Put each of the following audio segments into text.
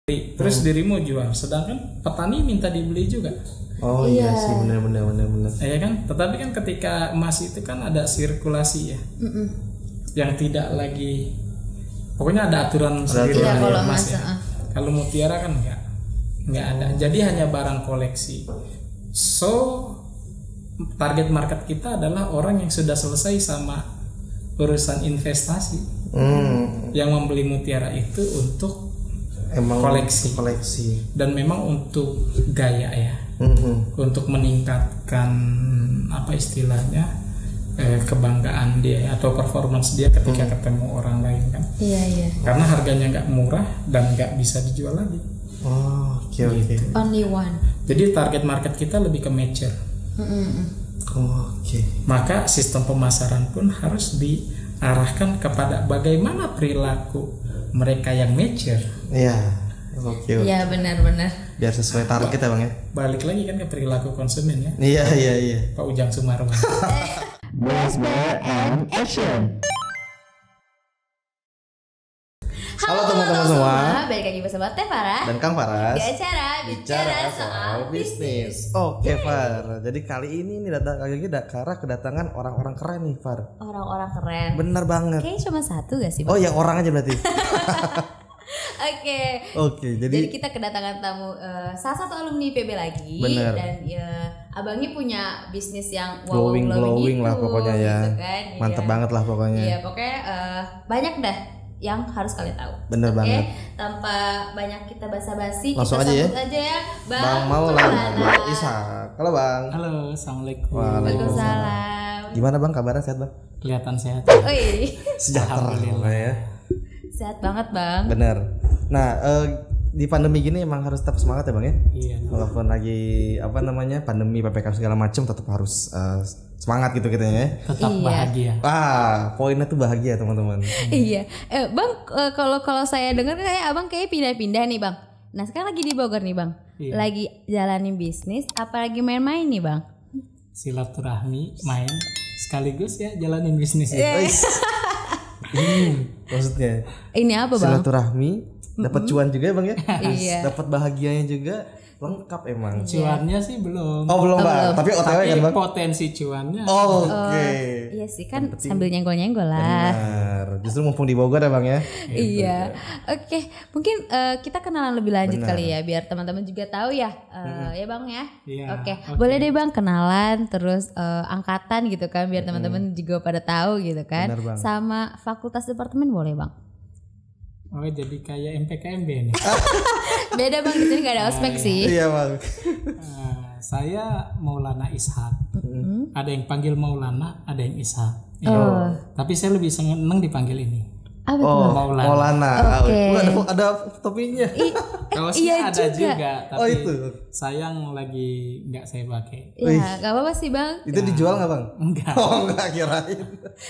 terus dirimu jual, sedangkan petani minta dibeli juga. Oh iya sih, benar. Ya kan, tetapi kan ketika emas itu kan ada sirkulasi ya, yang tidak lagi, pokoknya ada aturan sendiri ya, dari kalau emas emas, ya. Kalau mutiara kan nggak ada, jadi hanya barang koleksi. So target market kita adalah orang yang sudah selesai sama urusan investasi, yang membeli mutiara itu untuk emang koleksi dan memang untuk gaya ya, untuk meningkatkan apa istilahnya kebanggaan dia atau performance dia ketika ketemu orang lain kan. Iya. Karena harganya nggak murah dan nggak bisa dijual lagi. Oh, oke. Only one. Jadi target market kita lebih ke mature. Oke. Maka sistem pemasaran pun harus diarahkan kepada bagaimana perilaku mereka yang mature. Iya. Oke. Iya benar. Biar sesuai target ya Bang ya. Balik lagi kan ke perilaku konsumen ya. Iya. Pak Ujang Sumarwan. and action. Halo teman-teman semua. Balik lagi bersama Teh Farah Dan Kang Faras di acara Bicara Soal Bisnis. Oke Far, jadi kali ini nih Kara kedatangan orang-orang keren nih Far. Orang-orang keren. Bener banget. Kayaknya cuma satu gak sih Bang? Oh yang orang aja berarti. Oke, jadi kita kedatangan tamu salah satu alumni IPB lagi. Bener. Dan abangnya punya bisnis yang glowing gitu, lah pokoknya ya. Gitu kan. Mantep banget lah pokoknya. Iya pokoknya banyak dah yang harus kalian tahu. Bener banget. Tanpa banyak kita basa-basi, langsung kita aja sambut aja ya Bang Maulana Ishak. Halo Bang. Halo, assalamualaikum. Waalaikumsalam. Gimana Bang kabarnya, sehat Bang? Kelihatan sehat. Oi. Sejahtera ya. Sehat banget Bang. Bener. Nah di pandemi gini emang harus tetap semangat ya Bang ya. Iya. Walaupun lagi pandemi PPKM segala macam, tetap harus semangat gitu kita ya. Tetap bahagia. Poinnya tuh bahagia teman-teman. Iya. Bang kalau saya dengar kayak abang kayak pindah-pindah nih Bang. Nah sekarang lagi di Bogor nih Bang. Iya. Lagi jalanin bisnis, apalagi main-main nih Bang. Silaturahmi, main sekaligus ya jalanin bisnis ya. Maksudnya Ini apa Bang? silaturahmi, dapat cuan juga ya Bang ya. Iya. Dapat bahagianya juga, lengkap emang. Cuannya sih belum. Oh belum Bang, tapi OTW Tapi kan Bang. potensi cuannya. Oke. Iya sih kan sambil nyenggol-nyenggol lah. Benar. Justru mumpung di Bogor ya Bang ya. Iya. Oke, mungkin kita kenalan lebih lanjut kali ya biar teman-teman juga tahu ya. Ya Bang ya. Iya, Oke. Boleh deh Bang kenalan terus angkatan gitu kan biar teman-teman juga pada tahu gitu kan. Benar, Bang. Sama fakultas departemen boleh Bang. Oh jadi kayak MPKMB nih. Beda Bang, di sini gak ada ospek sih. Iya Bang. Saya Maulana Ishak. Ada yang panggil Maulana, ada yang Ishak. Ya. Tapi saya lebih seneng dipanggil ini. Apa tuh? Maulana. Oke. Ada topinya. Kalau saya ada juga, tapi itu. sayang lagi nggak saya pakai. Ya, gak apa-apa sih Bang. Itu dijual nggak Bang? Enggak. Oh enggak, kirain.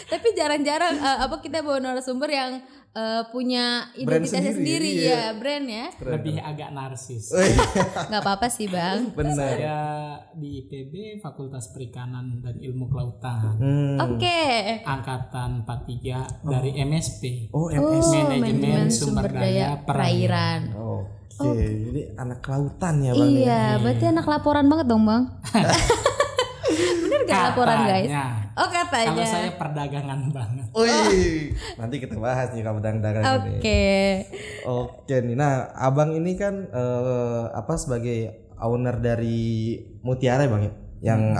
Tapi jarang-jarang kita bawa narasumber yang punya identitasnya sendiri iya. ya, brand ya. Lebih agak narsis. Gak apa-apa sih Bang. Benar. Saya di IPB Fakultas Perikanan dan Ilmu Kelautan. Oke. Angkatan 43 dari MSP. Oh, Manajemen Sumber Daya Perairan. Oke, jadi anak kelautan ya Bang. Iya, berarti anak laporan banget dong Bang. Bener gak laporan guys? Oh katanya. Kalau saya perdagangan banget. Nanti kita bahas nih kalau dagang ini. Oke nih. Nah, Abang ini kan sebagai owner dari Mutiara ya Bang ya? Yang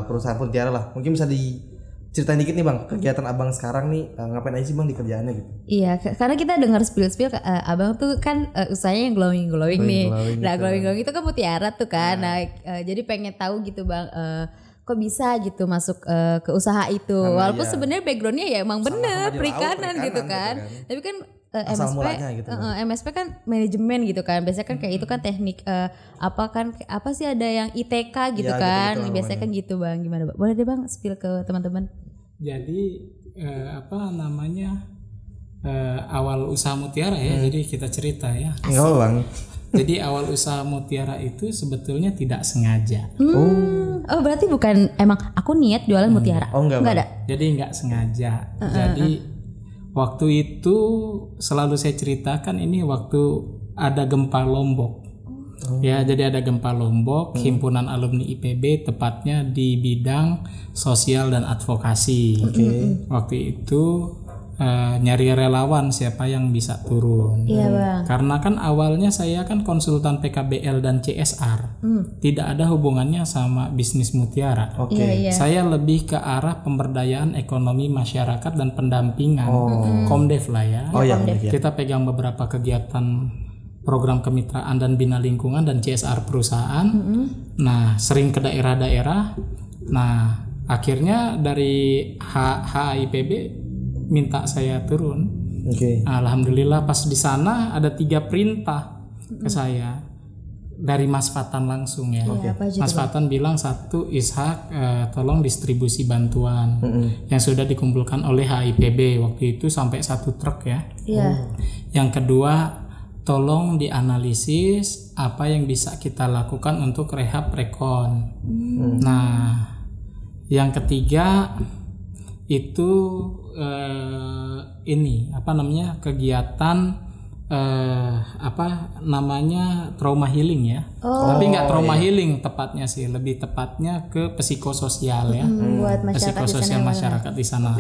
perusahaan Mutiara lah. Mungkin bisa diceritain dikit nih Bang, kegiatan Abang sekarang nih ngapain aja sih Bang di kerjaannya gitu? Iya, karena kita dengar spill Abang tuh kan usahanya yang glowing nih. Nah, glowing itu kan Mutiara tuh kan. Nah, jadi pengen tahu gitu Bang, kok bisa gitu masuk ke usaha itu. Walaupun sebenarnya backgroundnya ya emang bener perikanan gitu kan. Tapi kan MSP kan manajemen gitu kan. Biasanya kan kayak itu kan teknik apa sih ada yang ITK gitu kan. Gitu, biasanya kan gitu Bang. Gimana Bang? Boleh deh Bang spill ke teman-teman. Jadi awal usaha Mutiara ya. Jadi kita cerita ya. Enggak Bang. Jadi awal usaha Mutiara itu sebetulnya tidak sengaja. Oh berarti bukan emang aku niat jualan Mutiara. Oh enggak ada. Jadi nggak sengaja. Jadi Waktu itu selalu saya ceritakan ini waktu ada gempa Lombok. Ya, jadi ada gempa Lombok, himpunan alumni IPB tepatnya di bidang sosial dan advokasi. Waktu itu nyari relawan siapa yang bisa turun. Iya, Bang. Karena kan awalnya saya kan konsultan PKBL dan CSR. Tidak ada hubungannya sama bisnis Mutiara. Iya. Saya lebih ke arah pemberdayaan ekonomi masyarakat dan pendampingan. Komdev lah ya. Kita pegang beberapa kegiatan program kemitraan dan bina lingkungan dan CSR perusahaan. Nah, sering ke daerah-daerah. Nah, akhirnya dari HIPB minta saya turun. Alhamdulillah pas di sana ada 3 perintah ke saya dari Mas Fatan langsung ya. Mas Fatan bilang, 1, Ishak tolong distribusi bantuan yang sudah dikumpulkan oleh HIPB waktu itu sampai 1 truk ya. Yang kedua, tolong dianalisis apa yang bisa kita lakukan untuk rehab rekon. Nah, yang ketiga itu ini apa namanya, kegiatan trauma healing ya. Tapi nggak trauma healing tepatnya sih, lebih tepatnya ke psikososial ya. Buat masyarakat psikososial masyarakat di sana.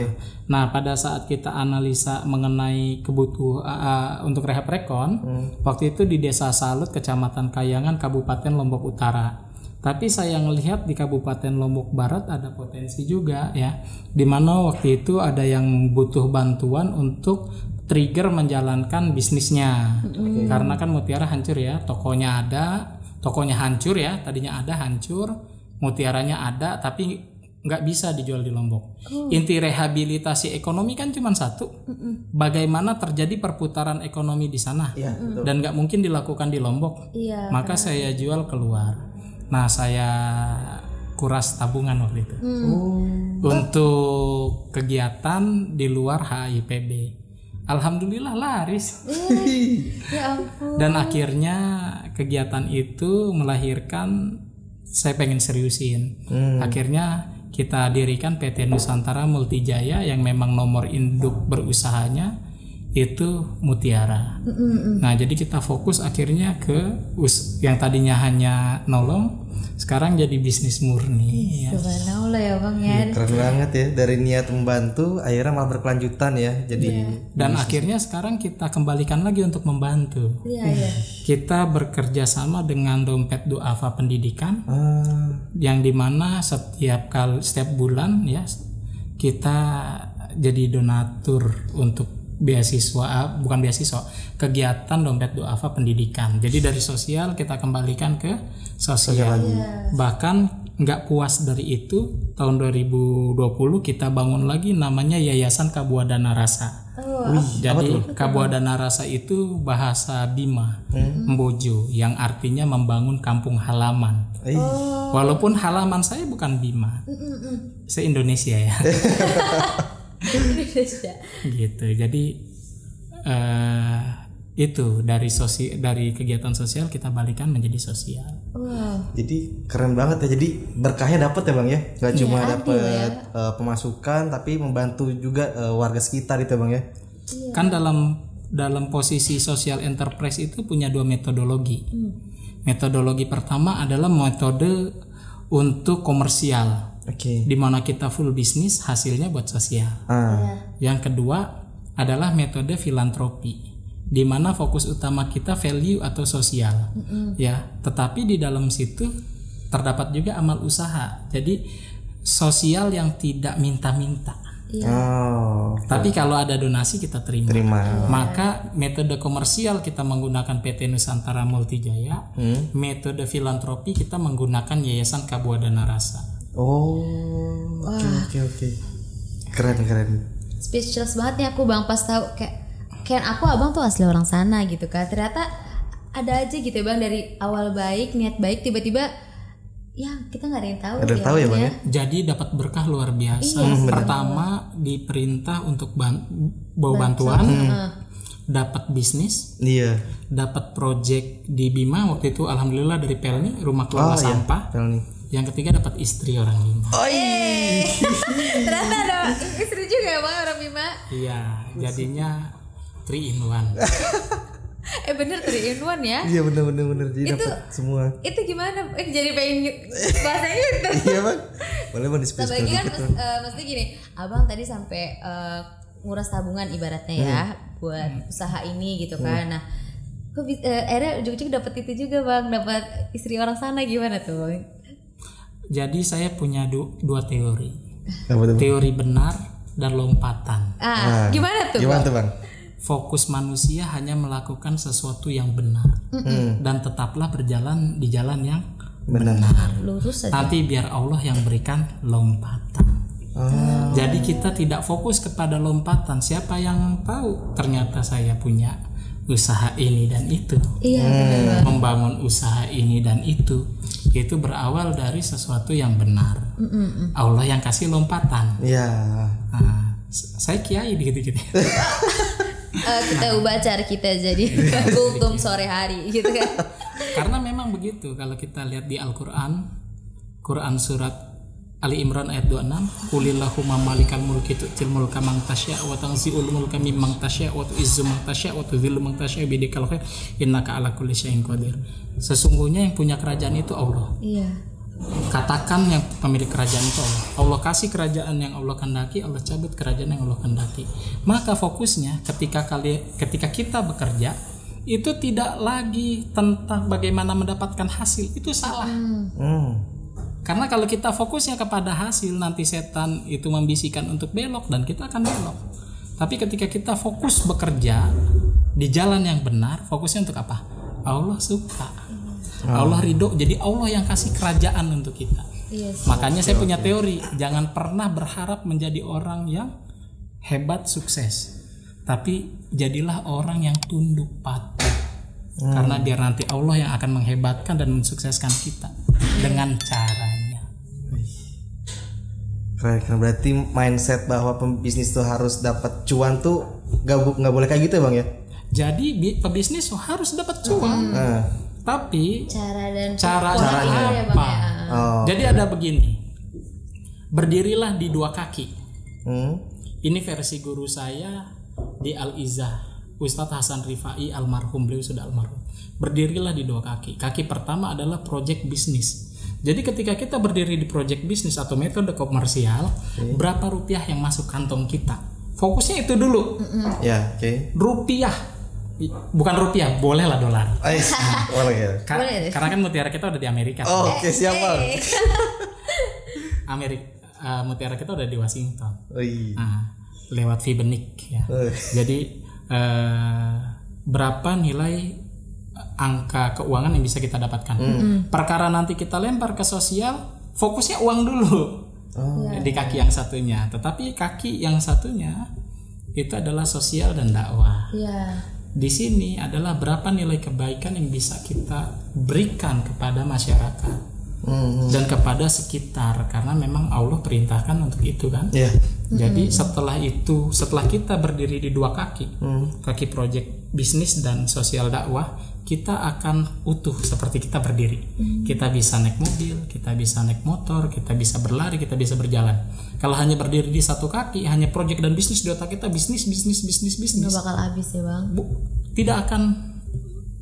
Nah, pada saat kita analisa mengenai kebutuhan untuk rehab rekon, waktu itu di Desa Salut, Kecamatan Kayangan, Kabupaten Lombok Utara. Tapi saya melihat di Kabupaten Lombok Barat ada potensi juga ya, dimana waktu itu ada yang butuh bantuan untuk trigger menjalankan bisnisnya. Karena kan Mutiara hancur ya, tokonya hancur ya, tadinya ada hancur, Mutiaranya ada tapi nggak bisa dijual di Lombok. Inti rehabilitasi ekonomi kan cuma satu, bagaimana terjadi perputaran ekonomi di sana, dan nggak mungkin dilakukan di Lombok. Maka saya jual keluar. Nah, saya kuras tabungan waktu itu untuk kegiatan di luar HIPB. Alhamdulillah laris. Ya ampun. Dan akhirnya kegiatan itu melahirkan saya pengen seriusin. Akhirnya kita dirikan PT Nusantara Multijaya yang memang nomor induk berusahanya itu Mutiara. Nah, jadi kita fokus akhirnya ke yang tadinya hanya nolong, sekarang jadi bisnis murni. Subhanallah ya Bang ya. Keren banget ya, dari niat membantu akhirnya malah berkelanjutan ya. Jadi dan akhirnya sekarang kita kembalikan lagi untuk membantu. Kita bekerja sama dengan Dompet Duafa Pendidikan, yang dimana setiap bulan ya kita jadi donatur untuk kegiatan Dompet Duafa Pendidikan. Jadi dari sosial kita kembalikan ke sosial. Bahkan nggak puas dari itu, tahun 2020 kita bangun lagi namanya Yayasan Kabuadana Rasa. Jadi Kabuadana Rasa itu bahasa Bima, Mbojo, yang artinya membangun kampung halaman. Walaupun halaman saya bukan Bima, saya Indonesia ya. Gitu. Jadi itu dari kegiatan sosial kita balikan menjadi sosial. Jadi keren banget ya. Jadi berkahnya dapat ya Bang ya. Gak cuma dapat pemasukan, tapi membantu juga warga sekitar itu Bang ya. Kan dalam posisi social enterprise itu punya 2 metodologi. Metodologi pertama adalah metode untuk komersial. Di mana kita full bisnis, hasilnya buat sosial. Yang kedua adalah metode filantropi, di mana fokus utama kita value atau sosial. Ya, tetapi di dalam situ terdapat juga amal usaha. Jadi sosial yang tidak minta-minta. Tapi kalau ada donasi kita terima. Maka metode komersial kita menggunakan PT Nusantara Multijaya, metode filantropi kita menggunakan Yayasan Kabuadana Rasa. Oke. Keren. Speechless banget nih aku Bang pas tahu kayak aku abang tuh asli orang sana gitu kan. Ternyata ada aja gitu ya Bang, dari awal baik, niat baik, tiba-tiba ya kita nggak ada yang tahu. Tahu ya Bang ya. Jadi dapat berkah luar biasa. Pertama diperintah untuk bawa bantuan, dapat bisnis, dapat project di Bima waktu itu alhamdulillah dari Pelni, rumah kelola sampah. Yang ketiga dapat istri orang Bima. Ternyata ada istri juga ya Bang orang Bima. Iya, jadinya 3 in 1. Bener 3 in 1 ya. Iya bener jadi dapat semua. Itu gimana? Jadi pengen bahasanya gitu. Iya Bang. Boleh Bang di-spill Bagi kan gitu. maksudnya gini, Abang tadi sampai nguras tabungan ibaratnya ya buat usaha ini gitu kan. Nah, kok akhirnya ujung-ujung dapat itu juga Bang, dapat istri orang sana, gimana tuh Bang? Jadi saya punya dua teori. Apa tuh, Bang? Teori benar dan lompatan. Gimana tuh? Gimana tuh Bang? Fokus manusia hanya melakukan sesuatu yang benar dan tetaplah berjalan di jalan yang benar. Lurus saja. Nanti biar Allah yang berikan lompatan. Jadi kita tidak fokus kepada lompatan. Siapa yang tahu ternyata saya punya usaha ini dan itu. Iya benar. Membangun usaha ini dan itu berawal dari sesuatu yang benar. Allah yang kasih lompatan. Iya. Nah, saya kiai gitu-gitu. Kita ubah cara kita jadi kultum sore hari gitu kan. Karena memang begitu, kalau kita lihat di Al-Quran, Quran surat Ali Imran ayat 26, Qulillahumma malikal mulki tu'til mulka man tasya' wa tanzi'ul mulka mimman tasya' wa tu'izzu man tasya' wa tudhillu man tasya' biyadikal khair innaka 'ala kulli syai'in qadir. Sesungguhnya yang punya kerajaan itu Allah. Iya. Katakan yang pemilik kerajaan itu Allah. Allah kasih kerajaan yang Allah kehendaki, Allah cabut kerajaan yang Allah kehendaki. Maka fokusnya ketika kita bekerja itu tidak lagi tentang bagaimana mendapatkan hasil, itu salah. Karena kalau kita fokusnya kepada hasil, nanti setan itu membisikkan untuk belok dan kita akan belok. Tapi ketika kita fokus bekerja di jalan yang benar, fokusnya untuk apa? Allah suka. Allah ridho, jadi Allah yang kasih kerajaan untuk kita. Yes. Makanya saya punya teori, jangan pernah berharap menjadi orang yang hebat sukses, tapi jadilah orang yang tunduk patuh. Karena biar nanti Allah yang akan menghebatkan dan mensukseskan kita dengan caranya. Keren. Berarti mindset bahwa pembisnis tuh harus dapat cuan tuh nggak boleh kayak gitu ya Bang ya? Jadi pebisnis harus dapat cuan. Tapi caranya apa? Jadi ada begini, berdirilah di 2 kaki. Ini versi guru saya di Al-Izzah, Ustadz Hasan Rifai almarhum, beliau sudah almarhum. Berdirilah di 2 kaki. Kaki pertama adalah project bisnis. Jadi ketika kita berdiri di project bisnis atau metode komersial, berapa rupiah yang masuk kantong kita? Fokusnya itu dulu. Rupiah. Bukan rupiah, bolehlah dolar. Boleh. Karena kan mutiara kita udah di Amerika. Oke, siap Bang. Mutiara kita udah di Washington. Lewat Fibenik ya. Jadi berapa nilai angka keuangan yang bisa kita dapatkan? Perkara nanti kita lempar ke sosial, fokusnya uang dulu. Di kaki yang satunya. Tetapi kaki yang satunya itu adalah sosial dan dakwah. Di sini adalah berapa nilai kebaikan yang bisa kita berikan kepada masyarakat dan kepada sekitar, karena memang Allah perintahkan untuk itu kan. Jadi setelah kita berdiri di 2 kaki, kaki project bisnis dan sosial dakwah, kita akan utuh seperti kita berdiri. Kita bisa naik mobil, kita bisa naik motor, kita bisa berlari, kita bisa berjalan. Kalau hanya berdiri di 1 kaki, hanya project dan bisnis di otak kita, bisnis. Nggak bakal habis ya Bang. Tidak akan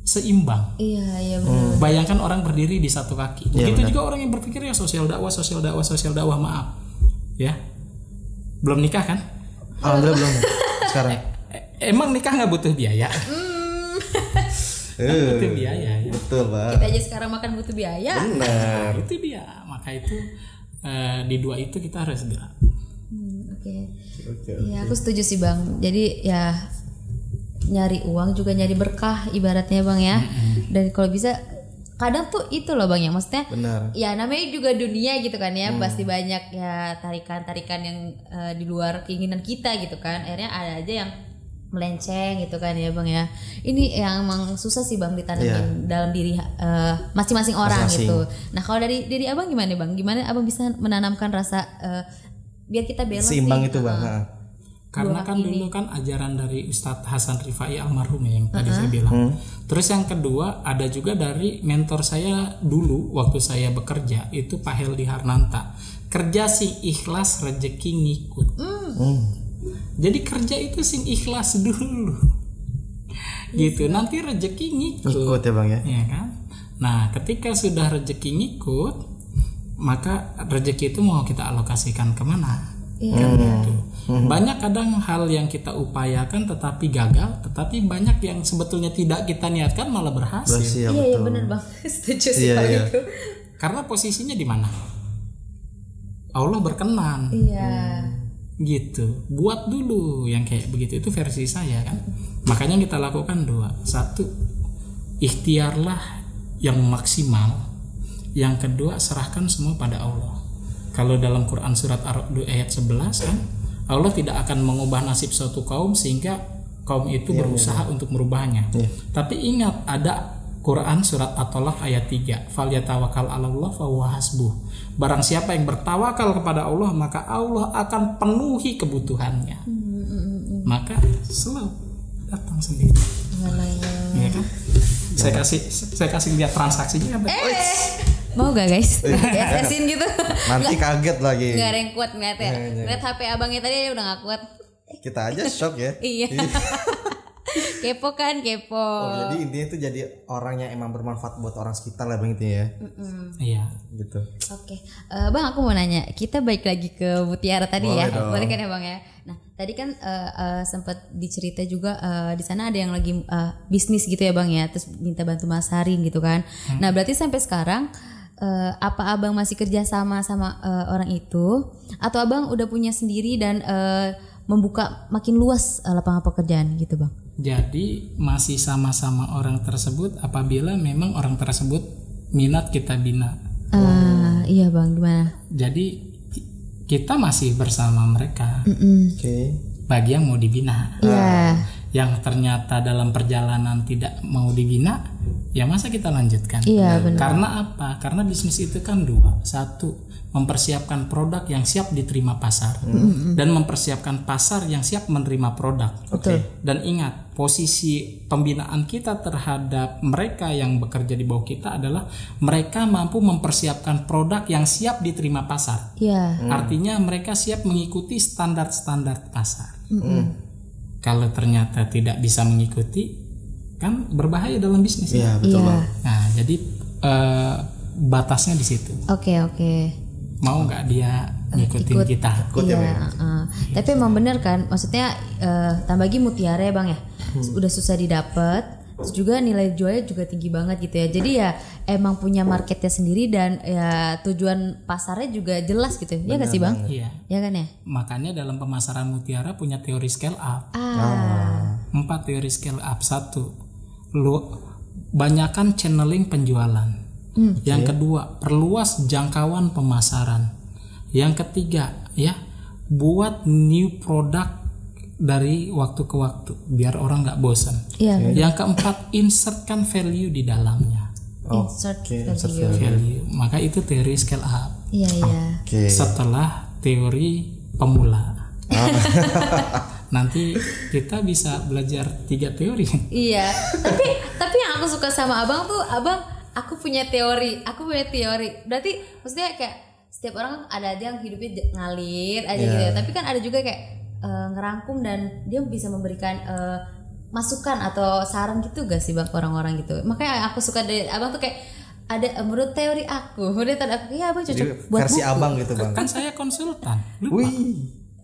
seimbang. Iya benar. Bayangkan orang berdiri di 1 kaki. Begitu juga orang yang berpikir ya sosial dakwah, maaf. Ya. Belum nikah kan? Alhamdulillah belum. Sekarang. Emang nikah nggak butuh biaya? Butuh biaya ya. Betul Bang. Kita aja sekarang makan butuh biaya. Benar. Itu dia. Maka itu di 2 itu kita harus gerak. Oke. Ya aku setuju sih Bang. Jadi ya nyari uang juga nyari berkah ibaratnya Bang ya. Dan kalau bisa kadang tuh itu loh Bang ya, maksudnya benar. Ya namanya juga dunia gitu kan ya, pasti banyak ya tarikan-tarikan yang di luar keinginan kita gitu kan. Akhirnya ada aja yang melenceng gitu kan ya Bang ya. Ini yang emang susah sih Bang ditanamin dalam diri masing-masing orang gitu. Nah kalau dari Abang gimana Bang? Gimana Abang bisa menanamkan rasa biar kita balance seimbang itu Bang? Karena kan dulu kan ajaran dari Ustadz Hasan Rifai almarhum yang tadi saya bilang. Terus yang kedua ada juga dari mentor saya dulu waktu saya bekerja itu Pak Heldi Harnanta. Kerja sing ikhlas rezeki ngikut. Jadi kerja itu sing ikhlas dulu. Gitu. Nanti rezeki ngikut ya Bang ya. Ya kan? Nah, ketika sudah rezeki ngikut, maka rezeki itu mau kita alokasikan kemana? Kan gitu. Banyak kadang hal yang kita upayakan tetapi gagal, tetapi banyak yang sebetulnya tidak kita niatkan malah berhasil. Iya benar Bang. Setuju sih itu. Karena posisinya di mana? Allah berkenan. Iya. Gitu. Buat dulu yang kayak begitu, itu versi saya kan. Makanya kita lakukan 2. 1, ikhtiarlah yang maksimal. Yang kedua, serahkan semua pada Allah. Kalau dalam Quran surat Ar-Ra'd ayat 11 kan, Allah tidak akan mengubah nasib suatu kaum sehingga kaum itu berusaha untuk merubahnya. Tapi ingat, ada Quran surat At-Talaq ayat 3, falyatawakkal 'alallah fahuwa hasbuh. Barang siapa yang bertawakal kepada Allah, maka Allah akan penuhi kebutuhannya. Maka selalu datang sendiri. Iya kan? Saya kasih lihat transaksinya. Mau gak guys? Diasesin gitu. Nanti kaget lagi. Gak ada yang kuat ngeliatnya. Ngeliat HP abangnya tadi udah gak kuat. Kita aja shock ya. Iya. Kepo kan, kepo. Jadi intinya itu jadi orang yang emang bermanfaat buat orang sekitar lah Bang itu ya. Iya. Gitu. Oke. Bang, aku mau nanya. Kita balik lagi ke Mutiara tadi. Boleh ya. Dong. Boleh kan ya Bang ya. Nah tadi kan sempat dicerita juga di sana ada yang lagi bisnis gitu ya Bang ya. Terus minta bantu masarin gitu kan. Nah berarti sampai sekarang apa abang masih kerja sama orang itu, atau abang udah punya sendiri dan membuka makin luas lapangan pekerjaan gitu Bang? Jadi masih sama-sama orang tersebut apabila memang orang tersebut minat kita bina. Iya Bang, gimana? Jadi kita masih bersama mereka. Bagi yang mau dibina. Yang ternyata dalam perjalanan tidak mau dibina, ya masa kita lanjutkan? Iya, benar. Karena apa? Karena bisnis itu kan 2. 1, mempersiapkan produk yang siap diterima pasar, dan mempersiapkan pasar yang siap menerima produk. Dan ingat, posisi pembinaan kita terhadap mereka yang bekerja di bawah kita adalah mereka mampu mempersiapkan produk yang siap diterima pasar. Artinya mereka siap mengikuti standar-standar pasar. Kalau ternyata tidak bisa mengikuti, kan berbahaya dalam bisnis. Iya, betul Bang. Nah, jadi batasnya di situ. Oke. Mau nggak dia ngikutin kita? Tapi emang bener kan, maksudnya tambah lagi Mutiara ya Bang ya, udah susah didapat, terus juga nilai jualnya juga tinggi banget gitu ya. Jadi ya emang punya marketnya sendiri dan ya tujuan pasarnya juga jelas gitu. Ya nggak sih Bang? Iya. Ya kan ya. Makanya dalam pemasaran Mutiara punya teori scale up. 4 teori scale up. 1, banyakan channeling penjualan. Yang kedua, perluas jangkauan pemasaran. Yang ketiga, ya, buat new product dari waktu ke waktu biar orang nggak bosan. Yang keempat, insertkan value di dalamnya. Insert value. Maka itu teori scale up. Setelah teori pemula. Nanti kita bisa belajar 3 teori. Iya. Tapi yang aku suka sama abang tuh, aku punya teori. Berarti maksudnya kayak setiap orang ada aja yang hidupnya ngalir aja gitu ya. Tapi kan ada juga kayak ngerangkum dan dia bisa memberikan masukan atau saran gitu gak sih Bang ke orang-orang gitu. Makanya aku suka dari abang tuh kayak ada menurut teori aku. Ya abang cocok jadi, buat versi buku. abang gitu Bang. Kan saya konsultan. Lupa.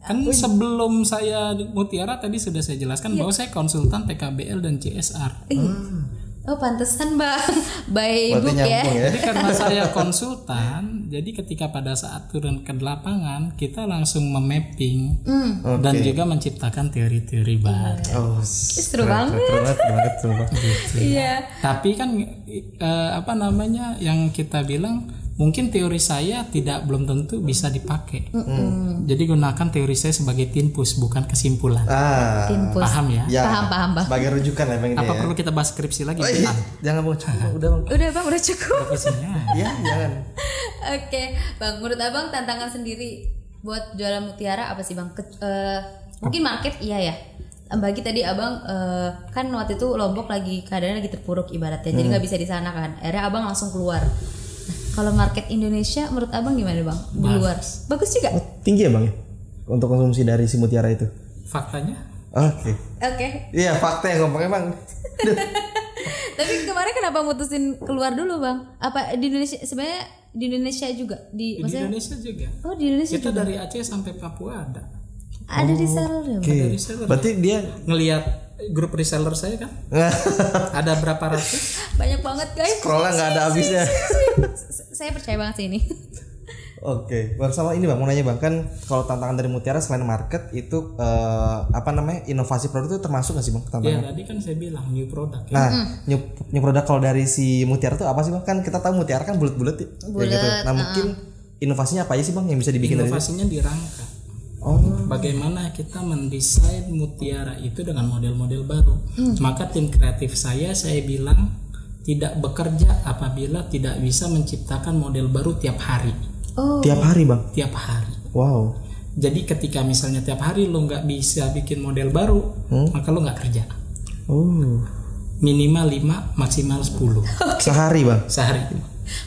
Kan sebelum saya Mutiara tadi sudah saya jelaskan bahwa saya konsultan PKBL dan CSR. Oh pantesan Bang, by book ya. Jadi karena saya konsultan, jadi ketika pada saat turun ke lapangan kita langsung memapping dan juga menciptakan teori-teori baru. Seru banget. Iya. Tapi kan yang kita bilang mungkin teori saya belum tentu bisa dipakai. Jadi gunakan teori saya sebagai tinpus bukan kesimpulan. Tinpus. Paham ya? Paham Bang. Sebagai rujukan ya Bang. Apa perlu kita bahas skripsi lagi? Jangan Bang, udah Bang. Udah Bang, udah cukup. Iya, jangan. Oke, Bang, menurut abang tantangan sendiri buat jualan mutiara apa sih bang? Mungkin market iya ya. Bagi tadi abang kan waktu itu Lombok lagi keadaannya lagi terpuruk ibaratnya, jadi nggak bisa di sana kan. Akhirnya abang langsung keluar. Nah, kalau market Indonesia menurut abang gimana bang? Di luar bagus juga. Tinggi ya bang untuk konsumsi dari si mutiara itu? Faktanya? Oke. Iya fakta yang ngomongnya bang. Tapi kemarin kenapa mutusin keluar dulu bang? Apa di Indonesia sebenarnya di Indonesia juga di Indonesia juga. Oh di Indonesia kita juga. Dari Aceh sampai Papua ada. Ada reseller ya? Okay. Ada reseller. Berarti dia ngelihat grup reseller saya kan? Ada berapa ratus? Banyak banget guys. Scrollnya nggak ada habisnya. Saya percaya banget sih ini. Oke, bang sama ini bang mau nanya bang, kan kalau tantangan dari mutiara selain market itu inovasi produk itu termasuk nggak sih bang tantangan? Ya tadi kan saya bilang new product. Nah new produk kalau dari si mutiara itu apa sih bang? Kan kita tahu mutiara kan bulat-bulat ya, gitu. Nah mungkin inovasinya apa aja sih bang yang bisa dibikin? Inovasinya di rangka. Bagaimana kita mendesain mutiara itu dengan model-model baru. Maka tim kreatif saya bilang tidak bekerja apabila tidak bisa menciptakan model baru tiap hari. Tiap hari bang? Tiap hari. Wow. Jadi ketika misalnya tiap hari lo nggak bisa bikin model baru, maka lo nggak kerja. Minimal 5, maksimal 10. Sehari bang? Sehari.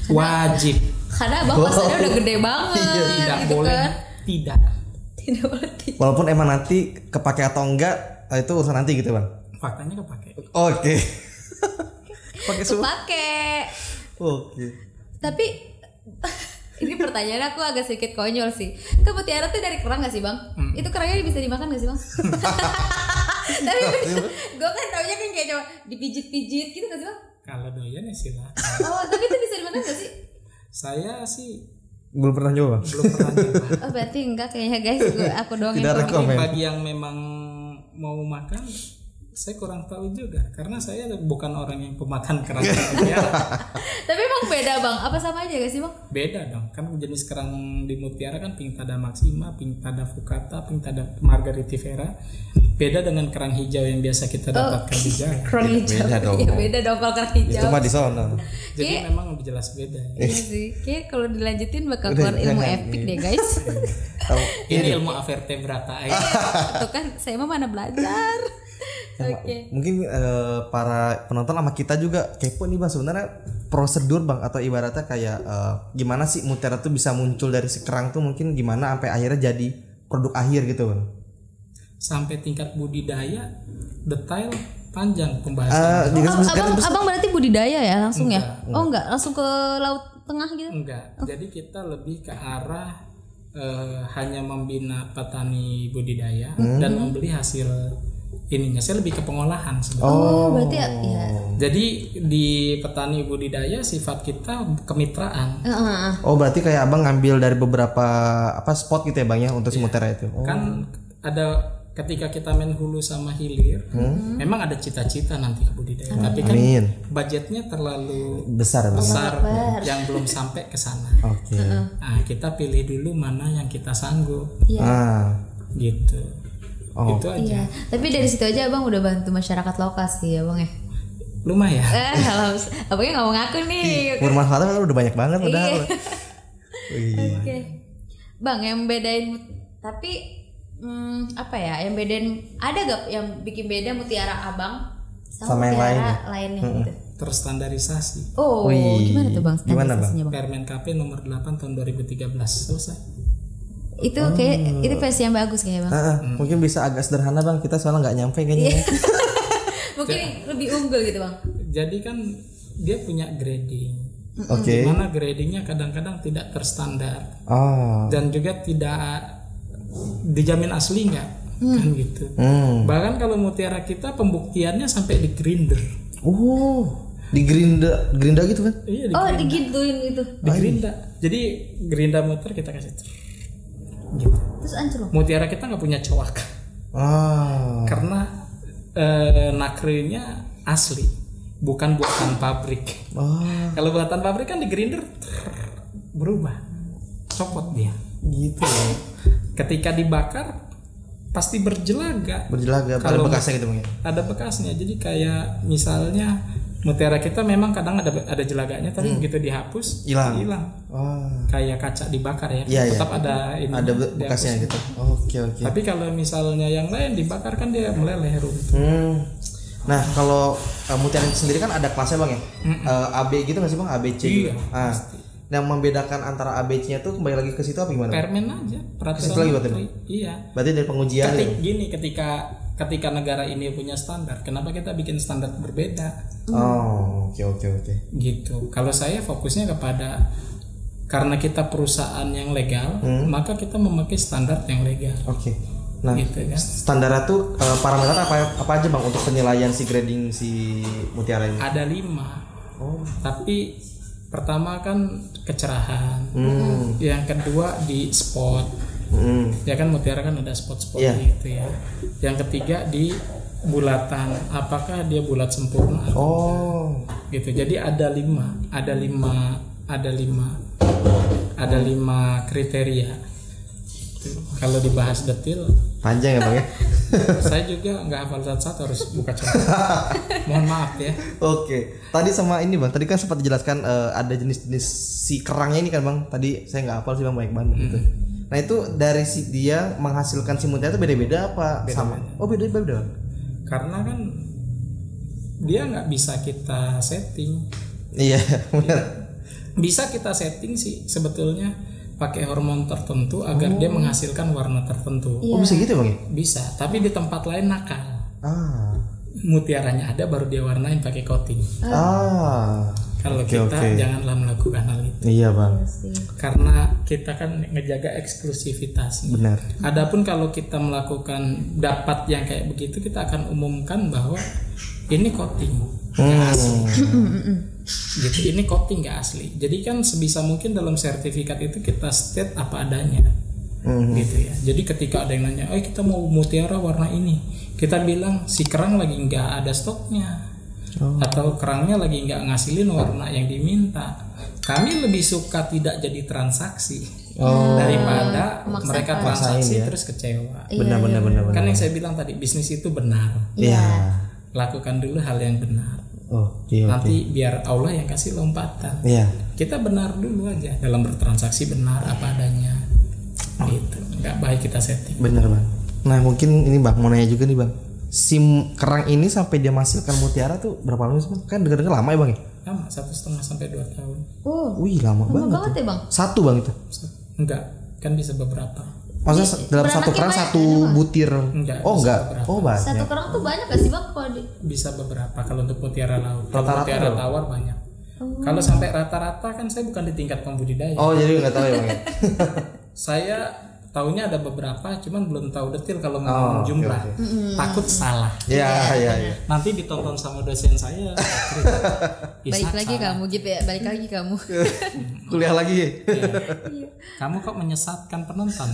Wajib. Karena abang pasarnya udah gede banget. Tidak gitu boleh. Kan? Tidak boleh. Walaupun emang nanti kepake atau enggak itu urusan nanti gitu bang? Faktanya kepake. Oke. Pakai semua. Kepake. Oke. Tapi ini pertanyaan aku agak sedikit konyol sih. Ke mutiara tuh dari kerang gak sih bang? Itu kerangnya bisa dimakan gak sih bang? Tapi gue kan taunya kan kayak cuma dipijit-pijit gitu gak sih bang? Kalau doyan ya silakan. Tapi itu bisa dimakan gak sih? Saya sih belum pernah nyoba. Berarti enggak kayaknya guys. Aku doang yang rekomend. Bagi yang memang mau makan, saya kurang tahu juga karena saya bukan orang yang pemakan kerang. Tapi emang beda bang? Apa sama aja gak sih bang? Beda dong, kan jenis kerang di mutiara kan Pinctada maxima, Pinctada fucata, Pinctada margaritifera. Beda dengan kerang hijau yang biasa kita dapatkan di Jaya. Kerang hijau. Beda dong. Ya beda dong kalau kerang hijau. Itu mah di sana. Jadi memang udah jelas beda. Iya sih. Kayak kalau dilanjutin bakal keluar ilmu epic deh guys. Ini ilmu avertebrata. Tuh kan saya mah mana belajar. Oke. Mungkin para penonton sama kita juga kepo nih bang, sebenarnya prosedur bang atau ibaratnya kayak gimana sih mutiara tuh bisa muncul dari sekerang tuh, mungkin gimana sampai akhirnya jadi produk akhir gitu bang? Sampai tingkat budidaya detail panjang pembahasan. Abang berarti budidaya ya langsung ya? Enggak, langsung ke laut tengah gitu? Enggak. Jadi kita lebih ke arah hanya membina petani budidaya dan membeli hasil ininya. Saya lebih ke pengolahan sebenarnya. Berarti ya. Jadi di petani budidaya sifat kita kemitraan. Berarti kayak abang ngambil dari beberapa spot gitu ya bang ya untuk si mutiara itu. Kan ada ketika kita main hulu sama hilir, memang ada cita-cita nanti ke budidaya. Tapi kan budgetnya terlalu besar yang belum sampai ke sana. Nah, kita pilih dulu mana yang kita sanggup. Gitu. Itu aja. Tapi dari situ aja abang udah bantu masyarakat lokal sih ya bang ya. Lumayan. Abangnya nggak mau ngaku nih. Bermanfaatnya kan udah banyak banget udah. Oke. Bang yang bedain tapi apa ya yang bedain, ada gak yang bikin beda mutiara abang sama mutiara lainnya gitu? Terstandarisasi. Gimana tuh bang standarisasinya bang? Permen KP nomor 8 tahun 2013 selesai. Itu kayak itu versi yang bagus kayaknya bang. Mungkin bisa agak sederhana bang, kita soalnya nggak nyampe kayaknya. Mungkin lebih unggul gitu bang. Jadi kan dia punya grading. Mana gradingnya kadang-kadang tidak terstandar. Dan juga tidak dijamin asli nggak, kan gitu. Bahkan kalau mutiara kita pembuktiannya sampai di grinder. Di gerinda gitu kan? Iya, digituin itu. Di gerinda. Jadi gerinda muter kita kasih gitu. Terus ancur loh. Mutiara kita nggak punya coak. Karena nakrinya asli, bukan buatan pabrik. Kalau buatan pabrik kan di grinder berubah, copot dia. Gitu. Ketika dibakar pasti berjelaga. Ada bekasnya gitu mungkin. Ada bekasnya. Jadi kayak misalnya Mutiara kita memang kadang ada jelaganya, tapi begitu dihapus hilang. Kayak kaca dibakar ya. Tetap ada ini. Ada bekasnya gitu. Oke. Tapi kalau misalnya yang lain dibakar kan dia meleleh runtuh. Nah kalau mutiara itu sendiri kan ada kelasnya bang ya. AB gitu nggak sih bang? ABC. Iya. Yang membedakan antara ABC-nya tuh kembali lagi ke situ apa gimana? Permen aja. Peraturan lagi Iya. Berarti dari pengujian. Ketika negara ini punya standar, kenapa kita bikin standar berbeda? Oke. Gitu. Kalau saya fokusnya kepada karena kita perusahaan yang legal, maka kita memakai standar yang legal. Oke. Nah, gitu kan. Standarnya tuh parameter apa aja bang untuk penilaian si grading si mutiara ini? Ada 5. Tapi pertama kan kecerahan, yang kedua di spot. Ya kan mutiara kan ada spot-spot gitu ya. Yang ketiga di bulatan, apakah dia bulat sempurna? Gitu. Jadi ada 5 kriteria. Kalau dibahas detail panjang ya bang ya. Saya juga nggak hafal satu-satu, harus buka contoh. Mohon maaf ya. Oke. Tadi sama ini bang, tadi kan sempat dijelaskan ada jenis-jenis si kerangnya ini kan bang. Tadi saya nggak hafal sih bang, banyak banget gitu. Nah itu dari si dia menghasilkan si mutiara itu beda-beda apa sama? Beda-beda. Karena kan dia nggak bisa kita setting. Iya benar. Bisa kita setting sih sebetulnya pakai hormon tertentu agar dia menghasilkan warna tertentu. Bisa gitu bang ya? Bisa, tapi di tempat lain nakal. Mutiaranya ada baru dia warnain pakai coating. Kalau kita janganlah melakukan hal itu. Iya bang. Karena kita kan ngejaga eksklusivitas. Benar. Adapun kalau kita melakukan dapat yang kayak begitu, kita akan umumkan bahwa ini coating, nggak asli. Gitu, ini coating nggak asli. Jadi kan sebisa mungkin dalam sertifikat itu kita state apa adanya. Gitu ya. Jadi ketika ada yang nanya, kita mau mutiara warna ini, kita bilang si kerang lagi nggak ada stoknya. Atau kerangnya lagi nggak ngasilin warna yang diminta. Kami lebih suka tidak jadi transaksi daripada mereka transaksi terus kecewa. Benar. Kan yang saya bilang tadi, bisnis itu benar. Lakukan dulu hal yang benar. Nanti biar Allah yang kasih lompatan. Kita benar dulu aja dalam bertransaksi, benar apa adanya. Gitu. Nggak baik kita setting. Benar bang. Nah mungkin ini bang mau nanya juga nih bang. Si kerang ini sampai dia menghasilkan mutiara tuh berapa lama sih bang? Kan dengar-dengar lama ya bang ya? Lama, 1,5 sampai 2 tahun. Wih lama banget ya bang? Satu bang itu? Enggak, kan bisa beberapa. Maksudnya dalam satu kerang satu butir? Enggak. Banyak. Satu kerang tuh banyak gak sih bang? Bisa beberapa kalau untuk mutiara laut. Rata-rata mutiara tawar banyak. Kalau sampai rata-rata kan saya bukan di tingkat pembudidaya. Jadi nggak tahu ya bang ya? Saya tahunya ada beberapa, cuman belum tahu detail kalau ngomong jumlah. Takut salah. Iya. Nanti ditonton sama dosen saya. Balik lagi kamu gitu ya, balik lagi kamu. Kuliah lagi. Kamu kok menyesatkan penonton?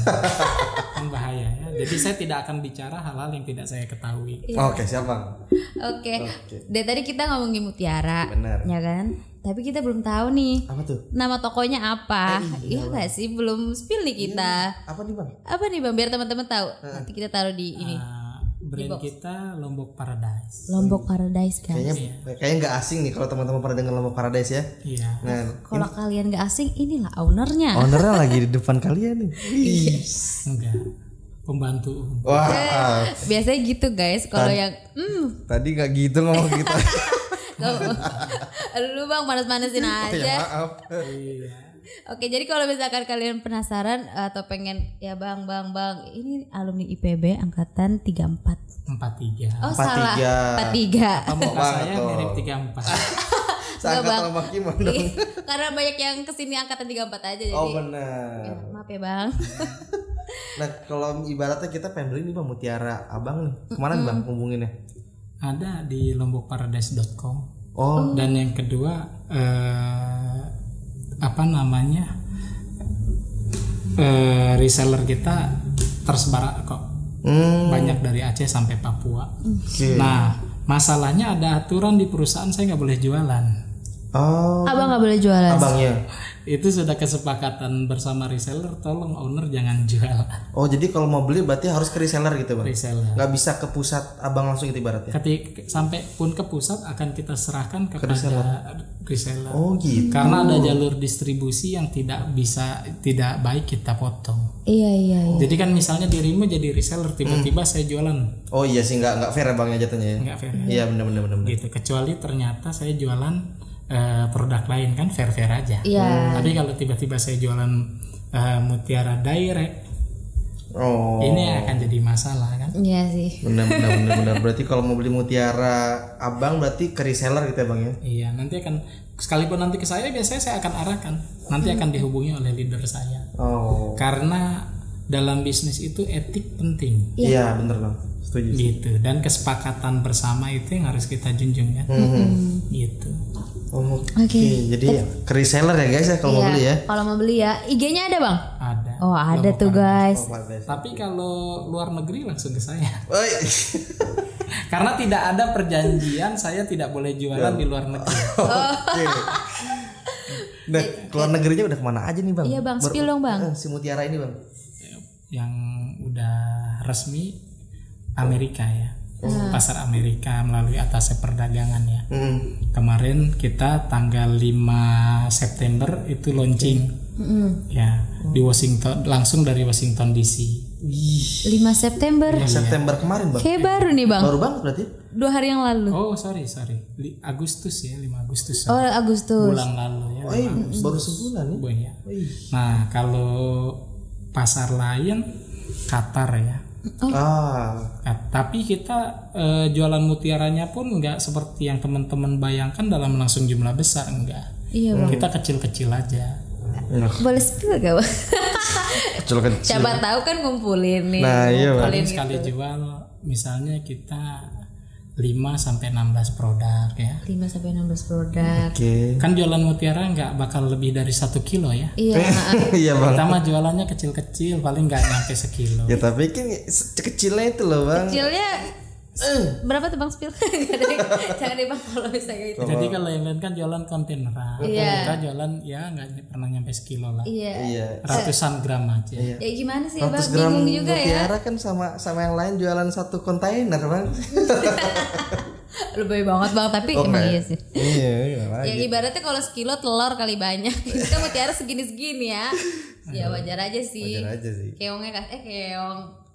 Kan bahaya ya. Jadi saya tidak akan bicara hal-hal yang tidak saya ketahui. Oke, siap bang. Oke. Dari tadi kita ngomongin mutiara, bener. Ya kan? Tapi kita belum tahu nih. Apa tuh? Nama tokonya apa? Iya nggak sih? Belum spill nih kita. Apa nih bang? Apa nih bang? Biar teman-teman tahu. Nanti kita taruh di ini. Brand kita Lombok Paradise. Lombok Paradise kan? Kayaknya nggak asing nih kalau teman-teman pernah dengar Lombok Paradise ya. Iya. Nah, kalau kalian nggak asing, inilah ownernya. Ownernya lagi di depan kalian nih. Enggak. Pembantu. Wah. Biasanya gitu guys. Kalau yang tadi nggak gitu ngomong kita. Lu bang panas-panasin aja. Ya, maaf. Oke, jadi kalau misalkan kalian penasaran atau pengen ya bang, ini alumni IPB angkatan 34. 43. Oh salah, 43. Muka saya mirip 34. Seangkatan sama Kimon dong. Karena banyak yang kesini angkatan 34 aja jadi. Benar. Ya, maaf ya bang. Nah kalau ibaratnya kita pengen beli nih bang mutiara abang nih, kemana nih bang hubunginnya? Ada di lombokparadise.com. Dan yang kedua reseller kita tersebar kok. Banyak dari Aceh sampai Papua. Nah, masalahnya ada aturan di perusahaan saya nggak boleh jualan. Abang nggak boleh jualan. Abangnya. Itu sudah kesepakatan bersama reseller, tolong owner jangan jual. Oh, jadi kalau mau beli berarti harus ke reseller gitu, Bang. Reseller. Nggak bisa ke pusat Abang langsung gitu ibaratnya. Ketika sampai pun ke pusat akan kita serahkan kepada reseller. Oh, gitu. Karena ada jalur distribusi yang tidak baik kita potong. Iya. Jadi kan misalnya dirimu jadi reseller, tiba-tiba saya jualan. Oh iya sih, nggak fair ya Bang ya jatuhnya ya. Nggak fair. Iya, benar. Gitu. Kecuali ternyata saya jualan produk lain kan fair aja. Iya. Tapi kalau tiba-tiba saya jualan Mutiara Direct, ini akan jadi masalah kan? Iya sih. Benar. Berarti kalau mau beli Mutiara Abang berarti ke reseller gitu ya Bang ya? Iya, nanti akan sekalipun nanti ke saya biasanya saya akan arahkan. Nanti akan dihubungi oleh leader saya. Oh. Karena dalam bisnis itu etik penting. Iya, benar Bang. Setuju. Gitu. Dan kesepakatan bersama itu yang harus kita junjung kan. Gitu. Oke. Jadi ke reseller ya guys ya kalau mau beli ya. Kalau mau beli ya, IG-nya ada Bang? Ada. Oh, ada tuh guys. Tapi kalau luar negeri langsung ke saya. Karena tidak ada perjanjian saya tidak boleh jualan di luar negeri. Oke. Nah, keluar negerinya udah kemana aja nih Bang? Iya Bang, spill dong Bang. Si Mutiara ini Bang. Yang udah resmi Amerika ya. Pasar Amerika melalui Atasnya Perdagangan ya. Kemarin kita tanggal 5 September itu launching ya di Washington, langsung dari Washington DC. 5 September. 5 September kemarin Bang. Kayak baru nih Bang. Baru banget berarti? 2 hari yang lalu. Oh sorry Agustus ya, 5 Agustus. Oh Agustus. Bulan lalu ya. Baru sebulan ya. Nah kalau pasar lain Qatar ya. Tapi kita jualan mutiaranya pun nggak seperti yang teman-teman bayangkan dalam langsung jumlah besar, enggak. Iya Bang. Kita kecil-kecil aja. Boleh spill gak Bang? Kecil-kecil. Siapa tahu kan ngumpulin nih. Nah iya Bang. Paling sekali jual misalnya kita 5-16 produk ya. 5-16 produk. Oke. Kan jualan mutiara nggak bakal lebih dari 1 kilo ya. Iya. Iya Bang. Kita mah jualannya kecil-kecil, paling nggak nyampe sekilo. Ya tapi kan kecilnya itu loh Bang. Kecilnya berapa tuh Bang spill? Jangan deh Bang kalau misalnya gitu. Jadi kalau yang lain kan jualan kontaineran, kita jualan ya nggak pernah nyampe sekilo lah. Iya. Ratusan gram aja. Ya gimana sih Bang? 100 gram Bingung juga ya. mutiara kan sama yang lain jualan 1 kontainer Bang. Lebih banget Bang, tapi emang iya sih. Iya. Ya ibaratnya kalau sekilo telur kali banyak. Itu kan mutiara segini-segini ya. Ya wajar aja sih. Keongnya keong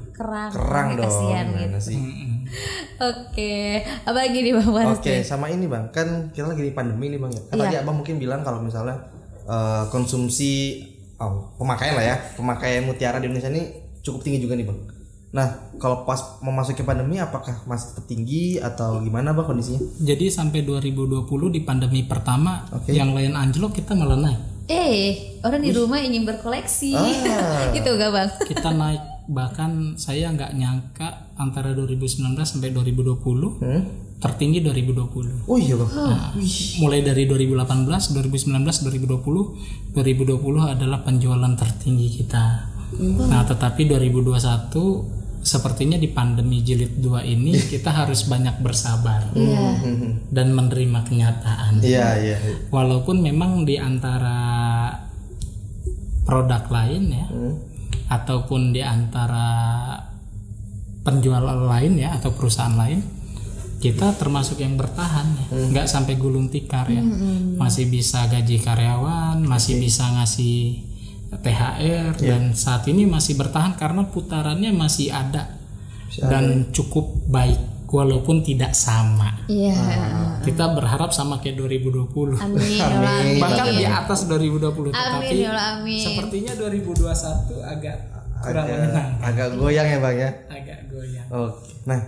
kerang dong kasihan gitu. Oke. Apa lagi nih Bang? Oke, sama ini Bang, kan kita lagi di pandemi nih Bang ya. Kan tadi Abang mungkin bilang kalau misalnya konsumsi pemakaian mutiara di Indonesia ini cukup tinggi juga nih Bang. Nah, kalau pas memasuki pandemi apakah masih tetap tinggi atau gimana Bang kondisinya? Jadi sampai 2020 di pandemi pertama yang lain anjlok kita malah naik. Orang di rumah ingin berkoleksi. Gitu gak Bang? Kita naik, bahkan saya nggak nyangka antara 2019 sampai 2020 tertinggi 2020. Oh iya Bang. Mulai dari 2018, 2019, 2020 adalah penjualan tertinggi kita. Nah, tetapi 2021 sepertinya di pandemi jilid 2 ini kita harus banyak bersabar dan menerima kenyataan. Walaupun memang di antara produk lain ya, ataupun di antara penjual lain ya atau perusahaan lain, kita termasuk yang bertahan ya, nggak sampai gulung tikar ya, masih bisa gaji karyawan, masih bisa ngasih THR dan saat ini masih bertahan karena putarannya masih ada dan cukup baik walaupun tidak sama. Kita berharap sama kayak 2020. Amin. Bahkan di atas 2020. Tapi sepertinya 2021 agak kurang menyenangkan. Agak goyang ya Bang ya. Agak goyang. Oke. Nah,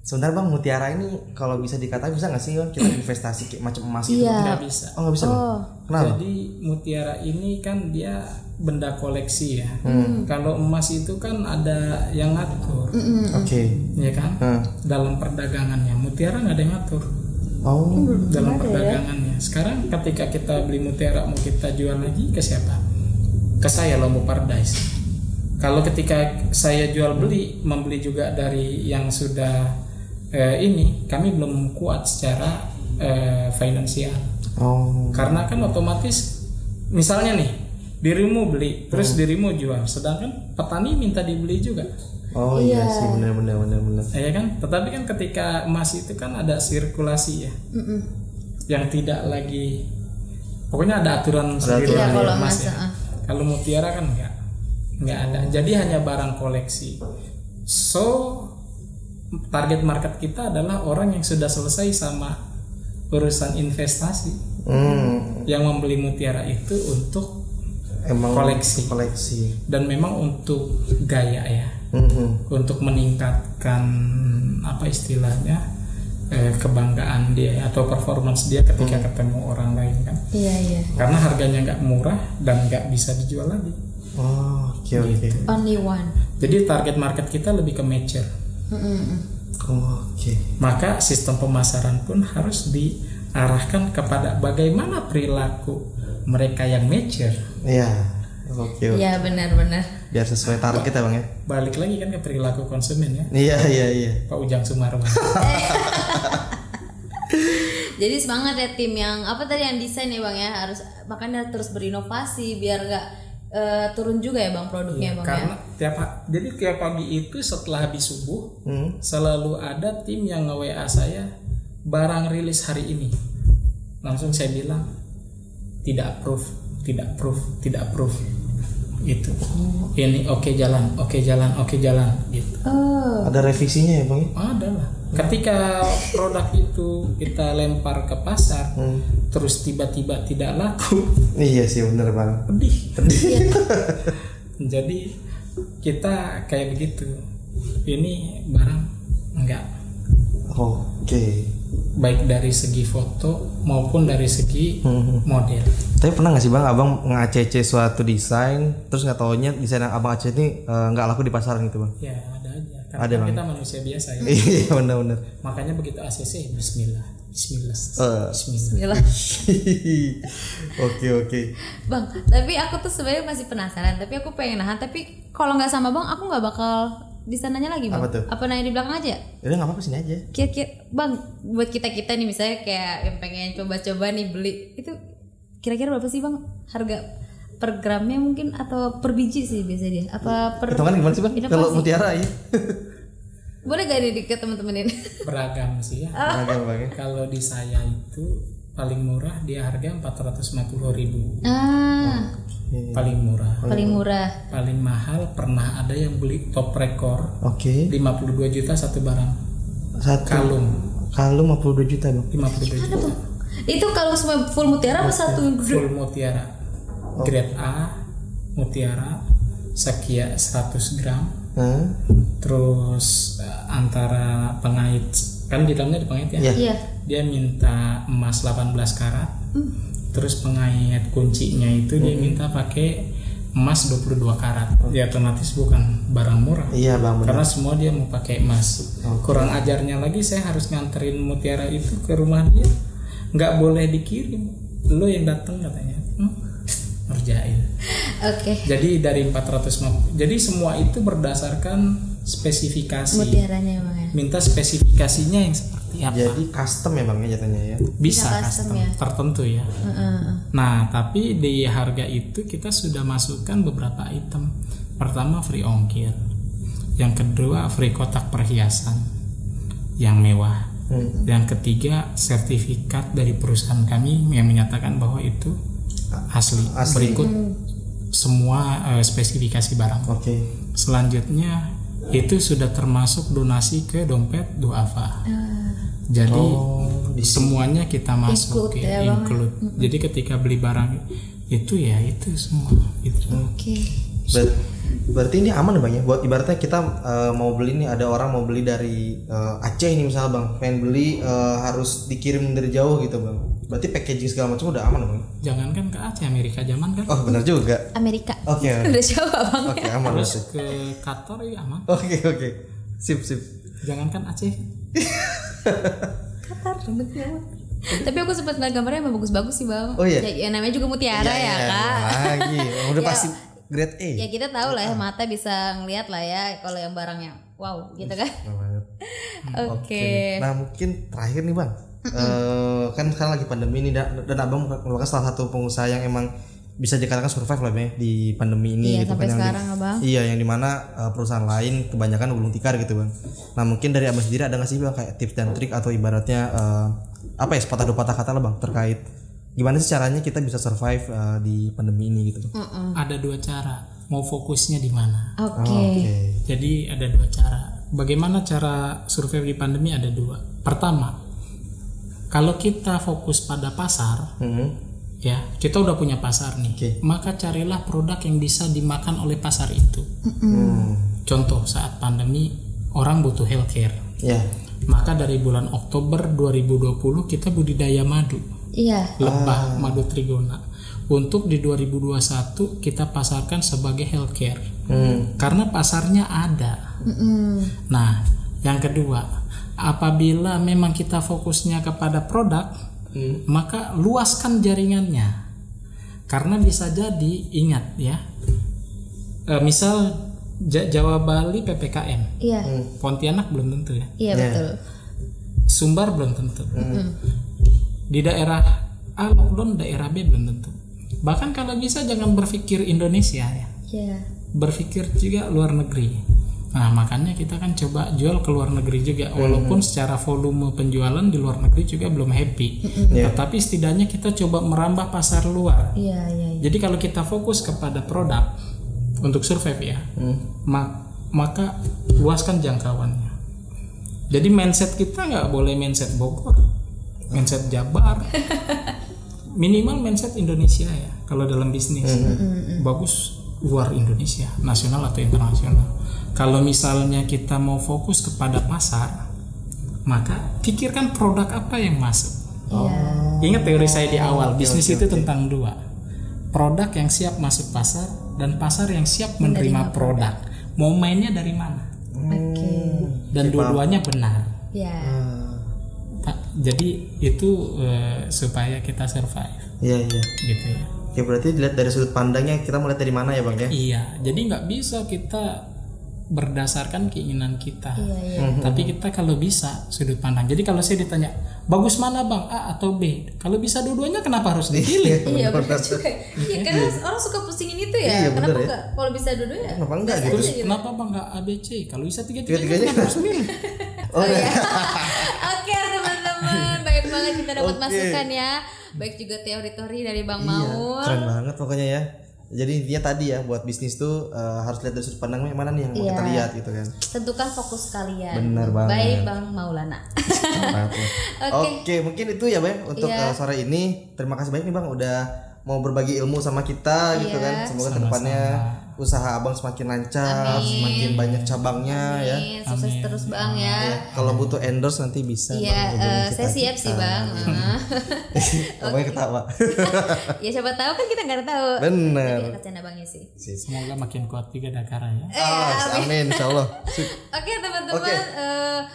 sebenarnya Bang mutiara ini kalau bisa dikatakan bisa nggak sih Bang kita investasi kayak macam emas itu? Nggak bisa. Oh nggak bisa Bang. Kenapa? Jadi mutiara ini kan dia benda koleksi ya. Kalau emas itu kan ada yang ngatur. Ya kan? Dalam perdagangannya mutiara nggak ada yang ngatur. Dalam perdagangannya. Sekarang ketika kita beli mutiara mau kita jual lagi ke siapa? Ke saya Lombok Paradise. Kalau ketika saya jual beli membeli juga dari yang sudah ini kami belum kuat secara finansial. Karena kan otomatis misalnya nih dirimu beli terus dirimu jual, sedangkan petani minta dibeli juga. Oh iya sih, benar. Ya kan, tetapi kan ketika emas itu kan ada sirkulasi ya, yang tidak lagi, pokoknya ada aturan sendiri ya, dari kalau emas emas, ya. Kalau mutiara kan nggak ada, jadi hanya barang koleksi. So target market kita adalah orang yang sudah selesai sama urusan investasi, yang membeli mutiara itu untuk emang koleksi dan memang untuk gaya ya, untuk meningkatkan apa istilahnya kebanggaan dia atau performance dia ketika ketemu orang lain kan. Iya. Karena harganya nggak murah dan nggak bisa dijual lagi. Oh, oke. Only one. Jadi target market kita lebih ke mature. Oke. Maka sistem pemasaran pun harus diarahkan kepada bagaimana perilaku mereka yang mature. Iya. Oke. Iya benar. Biar sesuai target ya Bang ya. Balik lagi kan ke perilaku konsumen ya. Iya. Pak Ujang Sumarwan. Jadi semangat ya tim yang apa tadi yang desain ya Bang ya, harus makanya terus berinovasi biar nggak turun juga ya Bang produknya Bang karena ya. tiap pagi itu setelah habis subuh selalu ada tim yang nge-WA saya, barang rilis hari ini. Langsung saya bilang tidak approve. Gitu. Ini oke jalan gitu. Ada revisinya ya Bang? Ada lah. Ketika produk itu kita lempar ke pasar, terus tiba-tiba tidak laku. Iya sih bener Bang. Pedih. Jadi kita kayak begitu. Ini barang enggak. Oke. Baik dari segi foto maupun dari segi model. Tapi pernah nggak sih Bang Abang nge-ACC suatu desain terus nggak taunya desain yang Abang ACC ini nggak laku di pasaran gitu Bang? Ya ada aja. Karena Ada, kita manusia biasa ya. Iya benar. Makanya begitu ACC Bismillah. Oke. Bang, tapi aku tuh sebenarnya masih penasaran, tapi aku pengen nahan, tapi kalau nggak sama Bang aku nggak bakal di sananya lagi Bang. Apa tuh? Apa nanya di belakang aja? Udah nggak apa-apa, sini aja. Kira-kira Bang, buat kita nih misalnya kayak yang pengen coba-coba nih beli, itu kira-kira berapa sih Bang harga per gramnya mungkin atau per biji sih biasanya dia? Apa per? Hitungan gimana sih Bang? Kalau mutiara ya? Boleh gak nih ke teman-teman ini? Beragam sih ya. Beragam Bang ya. Kalau di saya itu paling murah dia harga 450.000. Paling murah. Paling mahal pernah ada yang beli top rekor. 52 juta satu barang. Kalung 52 juta Bang. 52 juta. Itu kalau semua full mutiara apa satu? Full mutiara. Grade A mutiara sekian 100 gram. Terus antara pengait kan di dalamnya ada pengait ya. Iya. Dia minta emas 18 karat. Terus pengait kuncinya itu dia minta pakai emas 22 karat. Ya otomatis bukan barang murah. Iya Bang. Karena semua dia mau pakai emas. Kurang ajarnya lagi saya harus nganterin mutiara itu ke rumah dia. Nggak boleh dikirim. Lo yang datang katanya. Ngerjain. Oke. Jadi dari 450. Jadi semua itu berdasarkan spesifikasi. Mutiaranya Bang ya. Minta spesifikasinya yang seperti apa. Jadi custom ya Bang ya jatuhnya ya. Bisa custom custom ya. tertentu ya. Nah, tapi di harga itu kita sudah masukkan beberapa item. Pertama free ongkir. Yang kedua free kotak perhiasan yang mewah. Yang ketiga sertifikat dari perusahaan kami yang menyatakan bahwa itu asli. Berikut semua spesifikasi barang. Selanjutnya itu sudah termasuk donasi ke dompet duafa. Jadi semuanya kita masukin, include. Jadi ketika beli barang itu ya itu semua gitu. Berarti ini aman ya Bang ya, buat ibaratnya kita mau beli nih, ada orang mau beli dari Aceh ini misalnya Bang, pengen beli harus dikirim dari jauh gitu Bang, berarti packaging segala macam udah aman Bang? Jangankan ke Aceh, Amerika zaman kan. Oh benar juga. Amerika. Udah coba Bang. Aman. Terus ke Qatar ya aman. Sip. Jangankan Aceh. Qatar tapi aku sempat ngeliat gambarnya emang bagus-bagus sih Bang. Oh iya. Ya, namanya juga mutiara ya Kak. Lagi udah pasti grade A. Ya kita tahu lah ya, mata bisa ngelihat lah ya kalau yang barangnya wow gitu kan. Oke. Nah mungkin terakhir nih Bang, kan sekarang lagi pandemi ini dan Abang merupakan salah satu pengusaha yang emang bisa dikatakan survive lah Bang di pandemi ini gitu sampai kan sekarang Abang. Iya, yang dimana perusahaan lain kebanyakan gulung tikar gitu Bang. Nah mungkin dari Abang sendiri ada nggak sih Bang kayak tips dan trik atau ibaratnya sepatah dua patah kata lah Bang terkait gimana sih caranya kita bisa survive di pandemi ini gitu Bang? Ada 2 cara. Mau fokusnya di mana? Oke. Jadi ada 2 cara. Bagaimana cara survive di pandemi ada 2. Pertama, kalau kita fokus pada pasar, ya kita udah punya pasar nih, maka carilah produk yang bisa dimakan oleh pasar itu. Contoh saat pandemi orang butuh healthcare, maka dari bulan Oktober 2020 kita budidaya madu, lebah madu trigona. Untuk di 2021 kita pasarkan sebagai healthcare, karena pasarnya ada. Nah, yang kedua, apabila memang kita fokusnya kepada produk, maka luaskan jaringannya, karena bisa jadi ingat ya, misal Jawa Bali PPKM, Pontianak belum tentu ya, Betul. Sumbar belum tentu, di daerah A lockdown, daerah B belum tentu. Bahkan kalau bisa jangan berpikir Indonesia ya, berpikir juga luar negeri. Nah makanya kita kan coba jual ke luar negeri juga, walaupun secara volume penjualan di luar negeri juga belum happy, tetapi setidaknya kita coba merambah pasar luar. Jadi kalau kita fokus kepada produk untuk survive ya, maka luaskan jangkauannya. Jadi mindset kita nggak boleh mindset Bogor, mindset Jabar, minimal mindset Indonesia ya. Kalau dalam bisnis bagus luar Indonesia, nasional atau internasional. Kalau misalnya kita mau fokus kepada pasar, maka pikirkan produk apa yang masuk. Ingat teori saya di awal, bisnis itu tentang 2. Produk yang siap masuk pasar dan pasar yang siap menerima produk. Mau mainnya dari mana? Dan dua-duanya benar. Jadi itu supaya kita survive. Gitu ya. Oke, berarti dilihat dari sudut pandangnya, kita melihat dari mana ya Bang ya? Iya, jadi nggak bisa kita berdasarkan keinginan kita, tapi kita kalau bisa sudut pandang. Jadi kalau saya ditanya bagus mana Bang, A atau B, kalau bisa dua-duanya kenapa harus dipilih? Benar juga. Karena orang suka pusingin itu ya. Kenapa enggak? Kalau bisa dua-duanya? Kenapa enggak gitu? Terus kenapa Bang nggak A B C? Kalau bisa tiga-tiganya kenapa harus milih? Oke teman-teman, baik banget kita dapat masukan ya. Baik juga teori-teori dari Bang Maul. Keren banget pokoknya ya. Jadi intinya tadi ya, buat bisnis tuh harus lihat dari sudut pandang yang mana nih yang mau kita lihat gitu kan. Tentukan fokus kalian. Bener banget. Baik Bang Maulana. Oke, mungkin itu ya Bang untuk sore ini. Terima kasih banyak nih Bang udah mau berbagi ilmu sama kita gitu kan. Semoga kedepannya usaha Abang semakin lancar, semakin banyak cabangnya. Amin. Sukses terus Bang ya. Kalau butuh endorse nanti bisa. Saya siap sih Bang. Pokoknya ketawa. Ya siapa tahu kan kita nggak tahu. Bener. Tapi canda Bangnya sih. Semoga makin kuat juga Dakara ya. Amin insyaallah. Oke teman-teman.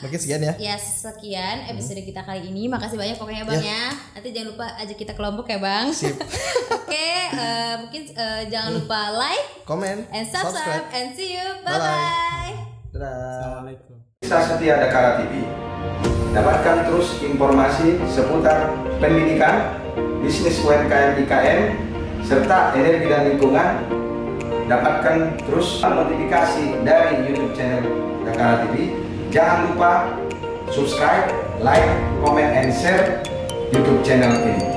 Mungkin sekian ya. Ya sekian episode kita kali ini. Makasih banyak pokoknya Bang ya. Nanti jangan lupa ajak kita kelompok ya Bang. Sip. Oke, mungkin jangan lupa like, comment, and subscribe, and see you. Bye-bye. Assalamualaikum. Kisah setia Dakara TV. Dapatkan terus informasi seputar pendidikan, bisnis UMKM IKM, serta energi dan lingkungan. Dapatkan terus notifikasi dari YouTube channel Dakara TV. Jangan lupa subscribe, like, comment, and share YouTube channel ini.